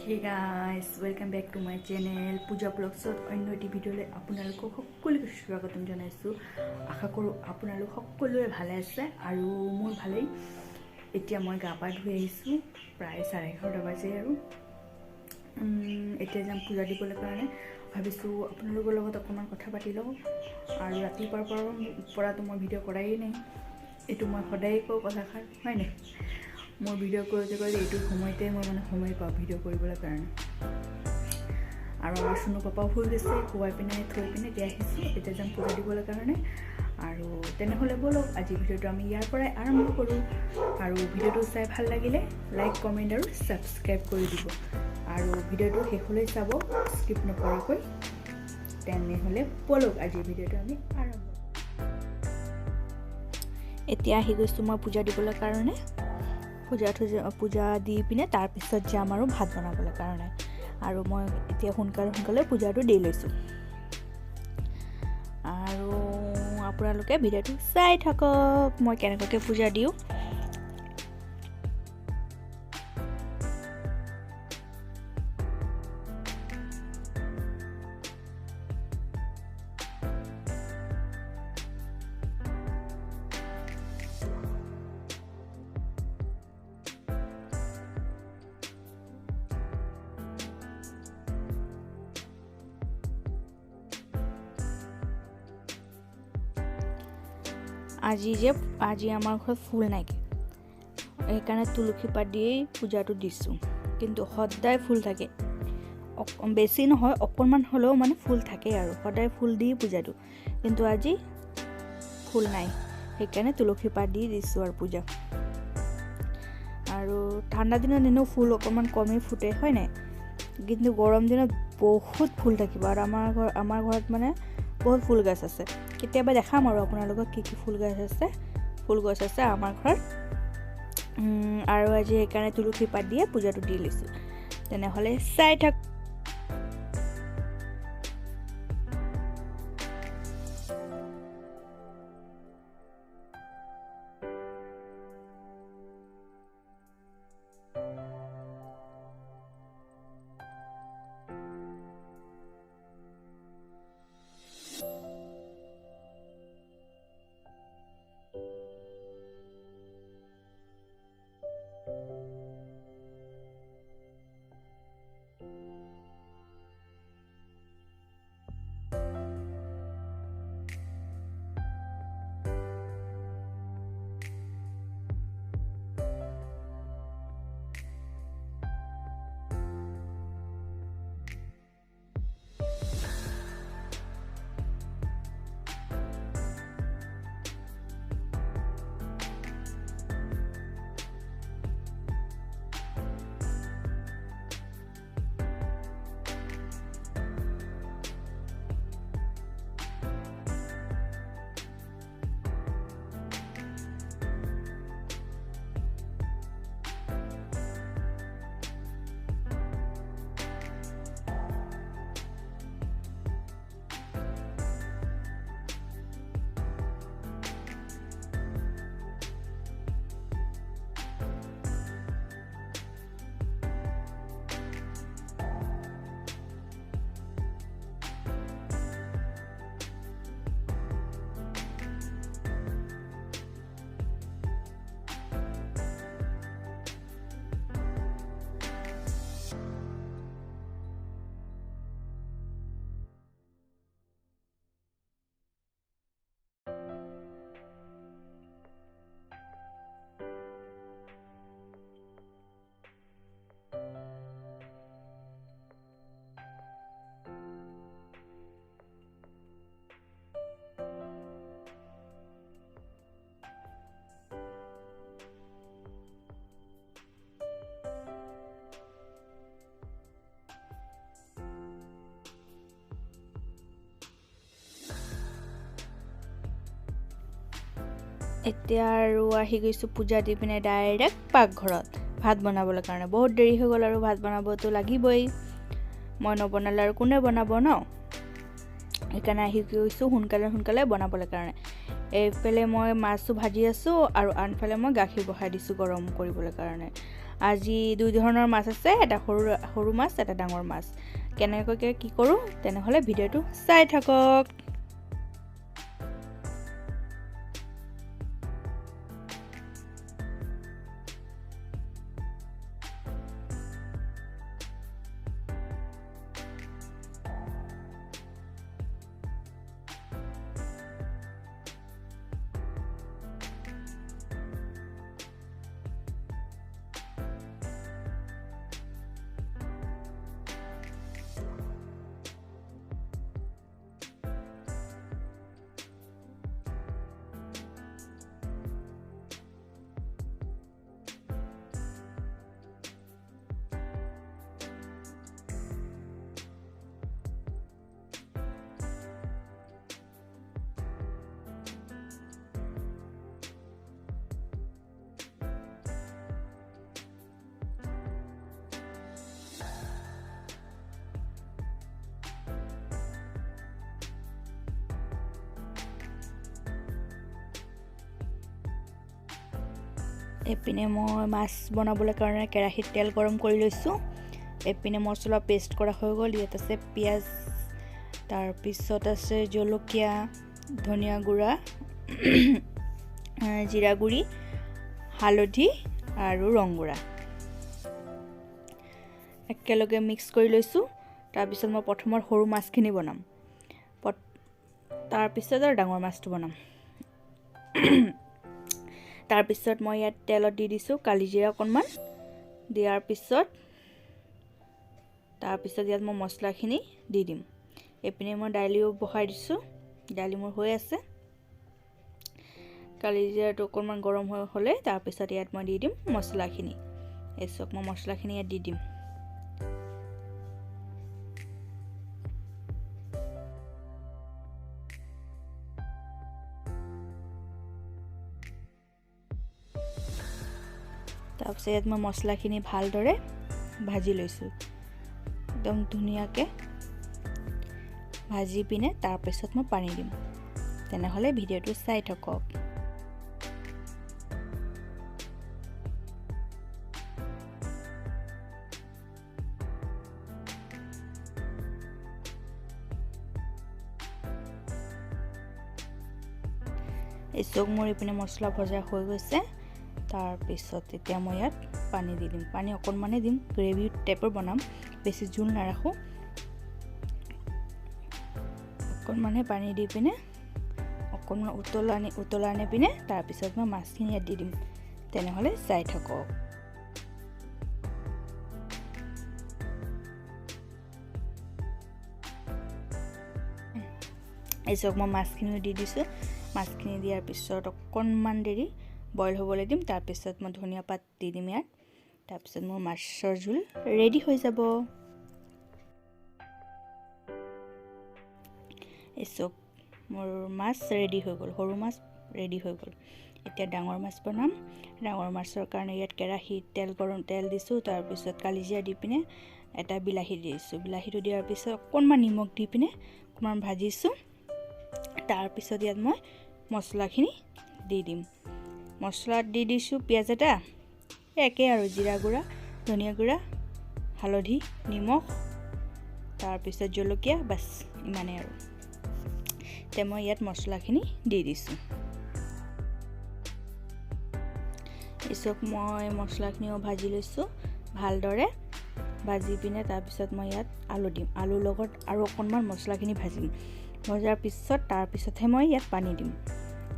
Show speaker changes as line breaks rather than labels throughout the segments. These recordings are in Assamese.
Hey guys, welcome back to my channel puja vlogs অন্য এটি ভিডিওলৈ আপোনালোকক সকলোকে স্বাগতম জনাইছো। আশা কৰো আপোনালোক সকলোৱে ভালে আছে আৰু মোৰ ভালেই। এতিয়া মই গা পা ধুই আহিছো, প্ৰায় 11:30 বাজে আৰু এতিয়া যাম পূজা দিবলৈ কাৰণে। ভাবিছো আপোনালোকৰ লগত অকমান কথা পাতি লওঁ আৰু ৰাতিপুৱাৰ পৰাতো মই ভিডিঅ' কৰাই নাই। এটো মই সদায় কওঁ কথাষাৰ হয় নাই। মোৰ ভিডিঅ' কৰোঁতে এইটো সময়তে মই সময় পাওঁ ভিডিঅ' কৰিবলৈ কাৰণে। আৰু আমাৰ সুনু পাপাও শুই গৈছে, খুৱাই পিনে থৈ পিনে এতিয়া আহিছোঁ। এতিয়া যাম পূজা দিবলৈ কাৰণে। আৰু তেনেহ'লে ব'লক আজি ভিডিঅ'টো আমি ইয়াৰ পৰাই আৰম্ভ কৰোঁ। আৰু ভিডিঅ'টো চাই ভাল লাগিলে লাইক কমেণ্ট আৰু ছাবস্ক্ৰাইব কৰি দিব আৰু ভিডিঅ'টো শেষলৈ চাব স্কিপ নকৰাকৈ। তেনেহ'লে ব'লক আজি ভিডিঅ'টো আমি আৰম্ভ কৰোঁ। এতিয়া আহি গৈছোঁ মই পূজা দিবলৈ কাৰণে। পূজা দি পিনে তাৰপিছত যাম আৰু ভাত বনাবলৈ কাৰণে। আৰু মই এতিয়া সোনকালে পূজাটো দি লৈছোঁ আৰু আপোনালোকে ভিডিঅ'টো চাই থাকক মই কেনেকৈ পূজা দিওঁ। আজি আমাৰ ঘৰত ফুল নাইকি, সেইকাৰণে তুলসী পাত দিয়েই পূজাটো দিছোঁ। কিন্তু সদায় ফুল থাকে, বেছি নহয় অকণমান হ'লেও মানে ফুল থাকে আৰু সদায় ফুল দি পূজাটো। কিন্তু আজি ফুল নাই, সেইকাৰণে তুলসী পাত দি দিছোঁ আৰু পূজা। আৰু ঠাণ্ডা দিনত এনেও ফুল অকণমান কমেই ফুটে হয় নাই, কিন্তু গৰম দিনত বহুত ফুল থাকিব। আৰু আমাৰ ঘৰত মানে বহুত ফুল গছ আছে। কেতিয়াবা দেখাম আৰু আপোনালোকক কি ফুল গছ আছে আমাৰ ঘৰত। আৰু আজি সেইকাৰণে তুলসী পাত দিয়ে পূজাটো দি লৈছোঁ। তেনেহ'লে চাই থাক। এতিয়া আৰু আহি গৈছোঁ পূজা দি পিনে ডাইৰেক্ট পাকঘৰত ভাত বনাবলৈ কাৰণে। বহুত দেৰি হৈ গ'ল আৰু ভাত বনাবতো লাগিবই, মই নবনালে আৰু কোনে বনাব ন। সেইকাৰণে আহি গৈছোঁ সোনকালে বনাবলৈ কাৰণে। এইফালে মই মাছটো ভাজি আছোঁ আৰু আনফালে মই গাখীৰ বহাই দিছোঁ গৰম কৰিবলৈ কাৰণে। আজি দুই ধৰণৰ মাছ আছে, এটা সৰু মাছ, এটা ডাঙৰ মাছ। কেনেকৈ কি কৰোঁ তেনেহ'লে ভিডিঅ'টো চাই থাকক। এপিনে মই মাছ বনাবলৈ কাৰণে কেৰাহীত তেল গৰম কৰি লৈছোঁ। এপিনে মছলা পেষ্ট কৰা হৈ গ'ল। ইয়াত আছে পিঁয়াজ, তাৰপিছত আছে জলকীয়া, ধনিয়া গুড়া, জিৰা গুড়ি, হালধি আৰু ৰং গুড়া একেলগে মিক্স কৰি লৈছোঁ। তাৰপিছত মই প্ৰথমত সৰু মাছখিনি বনাম, তাৰপিছত আৰু ডাঙৰ মাছটো বনাম। তাৰপিছত মই ইয়াত তেলত দি দিছোঁ কালি জিৰা অকণমান। দিয়াৰ তাৰপিছত ইয়াত মই মছলাখিনি দি দিম। এইপিনে মই দালিও বহাই দিছোঁ, দালি মোৰ হৈ আছে। কালি জিৰাটো অকণমান গৰম হ'লে তাৰপিছত ইয়াত মই দি দিম মছলাখিনি। এই চব মই মছলাখিনি ইয়াত দি দিম। তাৰপিছত ইয়াত মই মছলাখিনি ভালদৰে ভাজি লৈছোঁ, একদম ধুনীয়াকৈ ভাজি পিনে তাৰপিছত মই পানী দিম। তেনেহ'লে ভিডিঅ'টো চাই থাকক। এই চব মোৰ এইপিনে মছলা ভজা হৈ গৈছে। তাৰপিছত এতিয়া মই ইয়াত পানী দি দিম। পানী অকণমানে দিম, গ্ৰেভি টাইপৰ বনাম, বেছি জোল নাৰাখোঁ। অকণমানে পানী দি পিনে অকণমান উতলা আনি পিনে তাৰপিছত মই মাছখিনি ইয়াত দি দিম। তেনেহ'লে চাই থাকক। এই চব মই মাছখিনিও দি দিছোঁ। মাছখিনি দিয়াৰ পিছত অকণমান দেৰি বইল হ'বলৈ দিম। তাৰপিছত মই ধনিয়া পাত দি দিম ইয়াত। তাৰপিছত মোৰ মাছৰ জোল ৰেডি হৈ যাব। এই চব মোৰ মাছ ৰেডি হৈ গ'ল, সৰু মাছ ৰেডি হৈ গ'ল। এতিয়া ডাঙৰ মাছ বনাম। ডাঙৰ মাছৰ কাৰণে ইয়াত কেৰাহীত তেল দিছোঁ। তাৰপিছত কালিজিৰা দি পিনে এটা বিলাহী দিছোঁ। বিলাহীটো দিয়াৰ পিছত অকণমান নিমখ দি পিনে অকণমান ভাজিছোঁ। তাৰপিছত ইয়াত মই মছলাখিনি দি দিম। মছলাত দি দিছোঁ পিঁয়াজ এটা, একে আৰু জিৰা গুড়া, ধনিয়া গুড়া, হালধি, নিমখ, তাৰপিছত জলকীয়া, বাছ ইমানেই আৰু। এতিয়া মই ইয়াত মছলাখিনি দি দিছোঁ। এই চব মই মছলাখিনিও ভাজি লৈছোঁ ভালদৰে। ভাজি পিনে তাৰপিছত মই ইয়াত আলু দিম। আলুৰ লগত আৰু অকণমান মছলাখিনি ভাজিম। ভজাৰ পিছত তাৰপিছতহে মই ইয়াত পানী দিম।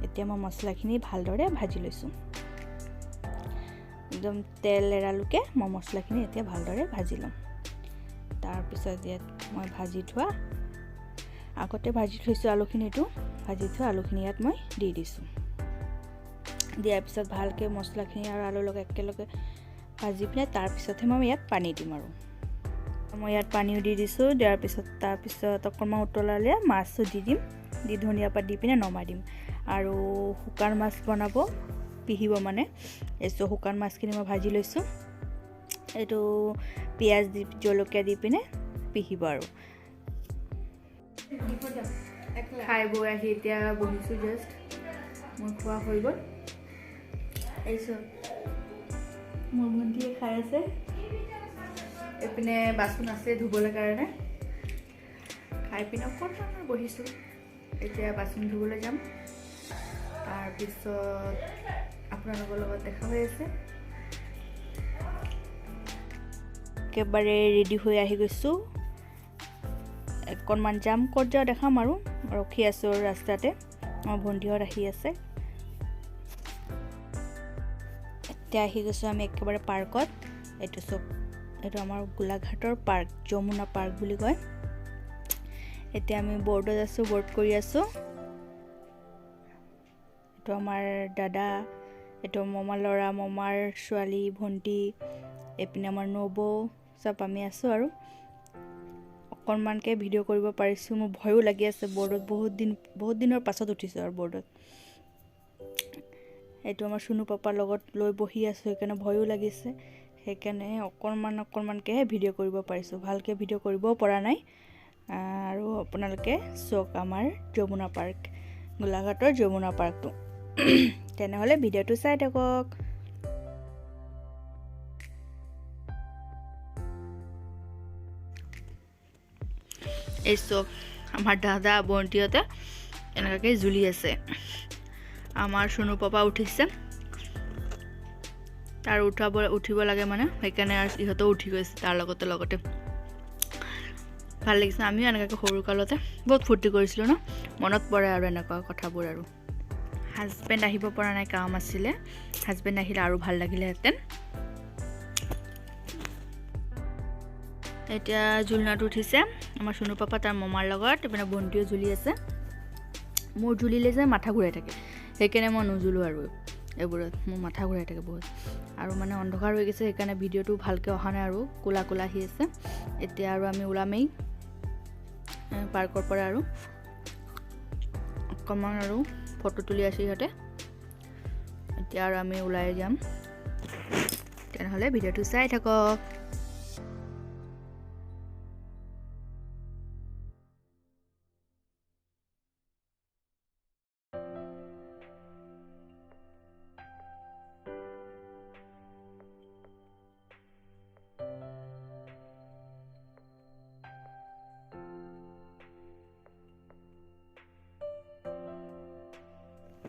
এতিয়া মই মছলাখিনি ভালদৰে ভাজি লৈছোঁ, একদম তেল এৰালৈকে মই মছলাখিনি এতিয়া ভালদৰে ভাজি ল'ম। তাৰপিছত ইয়াত মই আগতে ভাজি থৈছোঁ আলুখিনিটো, ভাজি থোৱা আলুখিনি ইয়াত মই দি দিছোঁ। দিয়াৰ পিছত ভালকৈ মছলাখিনি আৰু আলুৰ লগত একেলগে ভাজি পিনে তাৰপিছতহে মই ইয়াত পানী দিম। আৰু মই ইয়াত পানীও দি দিছোঁ। দিয়াৰ পিছত তাৰপিছত অকণমান উতলালে মাছো দি দিম। দি ধনিয়া পাত দি পিনে নমাই দিম। আৰু শুকান মাছ বনাব, পিহিব মানে। এইটো শুকান মাছখিনি মই ভাজি লৈছোঁ। এইটো পিঁয়াজ দি জলকীয়া দি পিনে পিহিব। আৰু খাই বৈ আহি এতিয়া বহিছোঁ জাষ্ট। মোৰ খোৱা হৈ গ'ল। এইটো মোৰ ভণ্টিয়ে খাই আছে এপিনে বাচন আছে ধুবলৈ কাৰণে খাই পিনে অকণমান বহিছোঁ এতিয়া বাচন ধুবলৈ যাম তাৰপিছত আপোনালোকৰ লগত দেখা হৈ আছে একেবাৰে ৰেডি হৈ আহি গৈছোঁ অকণমান যাম ক'ত যাওঁ দেখাম আৰু ৰখি আছোঁ ৰাস্তাতে মোৰ ভণ্টিহঁত আহি আছে এতিয়া আহি গৈছোঁ আমি একেবাৰে পাৰ্কত এইটো চব এইটো আমাৰ গোলাঘাটৰ পাৰ্ক যমুনা পাৰ্ক বুলি কয় এতিয়া আমি বৰ্ডত আছোঁ বৰ্ড কৰি আছোঁ এইটো আমাৰ দাদা এইটো মমাৰ ল'ৰা মমাৰ ছোৱালী ভণ্টি এপিনে আমাৰ নবৌ চব আমি আছোঁ আৰু অকণমানকৈ ভিডিঅ' কৰিব পাৰিছোঁ মোৰ ভয়ো লাগি আছে বৰ্ডত বহুত দিনৰ পাছত উঠিছোঁ আৰু বৰ্ডত এইটো আমাৰ চুনু পাপাৰ লগত লৈ বহি আছোঁ সেইকাৰণে ভয়ো লাগিছে সেইকাৰণে অকণমানকৈ ভিডিঅ' কৰিব পাৰিছোঁ ভালকৈ ভিডিঅ' কৰিবও পৰা নাই আৰু আপোনালোকে চাওক আমাৰ যমুনা পাৰ্ক গোলাঘাটৰ যমুনা পাৰ্কটো তেনেহ'লে ভিডিঅ'টো চাই থাকক এই চাওক আমাৰ দাদা ভণ্টিহঁতে এনেকুৱাকৈ জুলি আছে আমাৰ চুনু পাপা উঠিছে তাৰ উঠিব লাগে মানে সেইকাৰণে আৰু ইহঁতেও উঠি গৈছে তাৰ লগতে ভাল লাগিছে আমিও এনেকুৱাকৈ সৰু কালতে বহুত ফূৰ্তি কৰিছিলোঁ ন মনত পৰে আৰু এনেকুৱা কথাবোৰ আৰু হাজবেণ্ড আহিব পৰা নাই কাম আছিলে হাজবেণ্ড আহিলে আৰু ভাল লাগিলেহেঁতেন এতিয়া জুলনাটো উঠিছে আমাৰ চুনু পাপা তাৰ মমাৰ লগত এইপিনে ভণ্টিও জুলি আছে মোৰ জুলিলে যে মাথা ঘূৰাই থাকে সেইকাৰণে মই নুজুলোঁ আৰু এইবোৰত মোৰ মাথা ঘূৰাই থাকে বহুত আৰু মানে অন্ধকাৰ হৈ গৈছে সেইকাৰণে ভিডিঅ'টো ভালকৈ অহা নাই আৰু ক'লা আহি আছে এতিয়া আৰু আমি ওলামেই পাৰ্কৰ পৰা আৰু অকণমান আৰু ফটো তুলি আছে সিহঁতে এতিয়া আৰু আমি ওলাই যাম তেনেহ'লে ভিডিঅ'টো চাই থাকক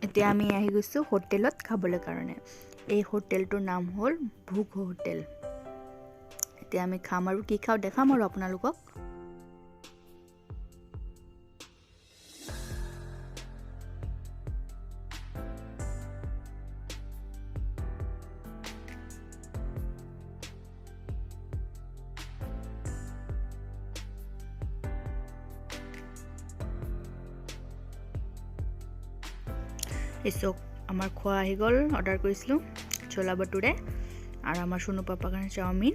এতিয়া আমি আহি গৈছোঁ হোটেলত খাবলৈ কাৰণে এই হোটেলটোৰ নাম হ'ল ভোগ হোটেল এতিয়া আমি খাম আৰু কি খাওঁ দেখাম আৰু আপোনালোকক এই চক আমাৰ খোৱা আহি গ'ল অৰ্ডাৰ কৰিছিলোঁ ছোলা ভটোৰে আৰু আমাৰ চুনু পাপাৰ কাৰণে চাওমিন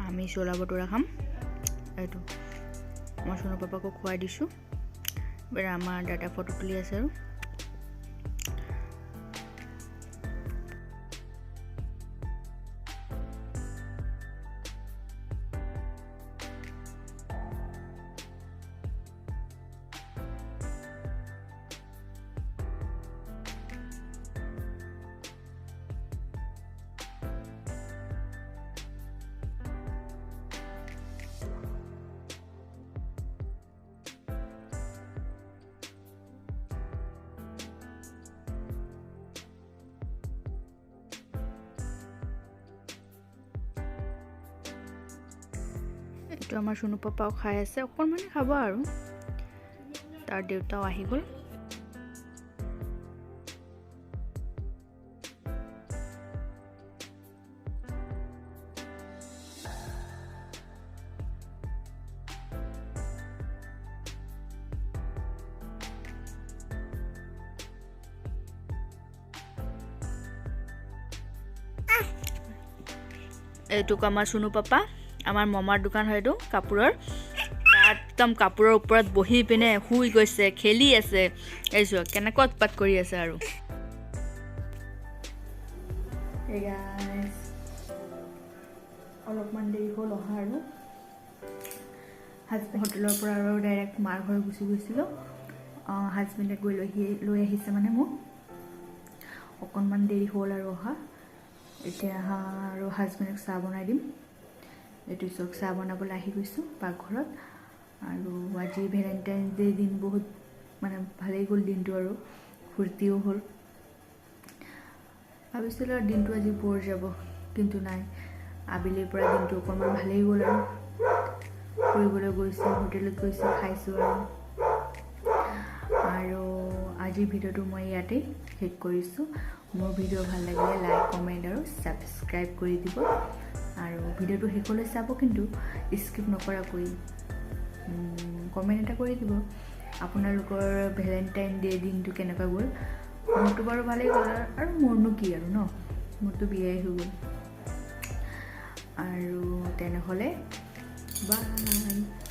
আমি ছোলা ভটোৰা খাম এইটো আমাৰ চুনু পাপাকো খুৱাই দিছোঁ এবাৰ আমাৰ দাদা ফটো তুলি আছে আৰু এইটো আমাৰ চুনু পাপাও খাই আছে অকণমানে খাব আৰু তাৰ দেউতাও আহি গ'ল এইটো আমাৰ চুনু পাপা আমাৰ মমাৰ দোকান হয় এইটো কাপোৰৰ তাত একদম কাপোৰৰ ওপৰত বহি পিনে শুই গৈছে খেলি আছে এইছো কেনেকুৱা উৎপাত কৰি আছে আৰু অলপমান দেৰি হ'ল অহা আৰু হাজবেণ্ড হোটেলৰ পৰা আৰু ডাইৰেক্ট মাৰ ঘৰ গুচি গৈছিলোঁ হাজবেণ্ডে গৈ লৈ আহিছে মানে মোক অকণমান দেৰি হ'ল আৰু অহা এতিয়া আৰু হাজবেণ্ডক চাহ বনাই দিম। এইটো চক চাহ বনাবলৈ আহি গৈছোঁ পাকঘৰত। আৰু আজি ভেলেণ্টাইন্স ডে দিন বহুত মানে ভালেই গ'ল দিনটো, আৰু ফূৰ্তিও হ'ল। ভাবিছিলোঁ আৰু দিনটো আজি বৰ যাব, কিন্তু নাই, আবেলিৰ পৰা দিনটো অকণমান ভালেই গ'ল। আৰু ফুৰিবলৈ গৈছোঁ, হোটেলত গৈছোঁ, খাইছোঁ। আৰু আজিৰ ভিডিঅ'টো মই ইয়াতেই শেষ কৰিছোঁ। মোৰ ভিডিঅ' ভাল লাগিলে লাইক, কমেণ্ট আৰু ছাবস্ক্ৰাইব কৰি দিব। আৰু ভিডিঅ'টো শেষলৈ চাব, কিন্তু স্কিপ নকৰাকৈ কমেণ্ট এটা কৰি দিব আপোনালোকৰ ভেলেণ্টাইন ডে দিনটো কেনেকুৱা গ'ল। মোৰতো বাৰু ভালেই গ'ল, আৰু মোৰনো কি আৰু ন, মোৰতো বিয়াই হৈ গ'ল। আৰু তেনেহ'লে বাই।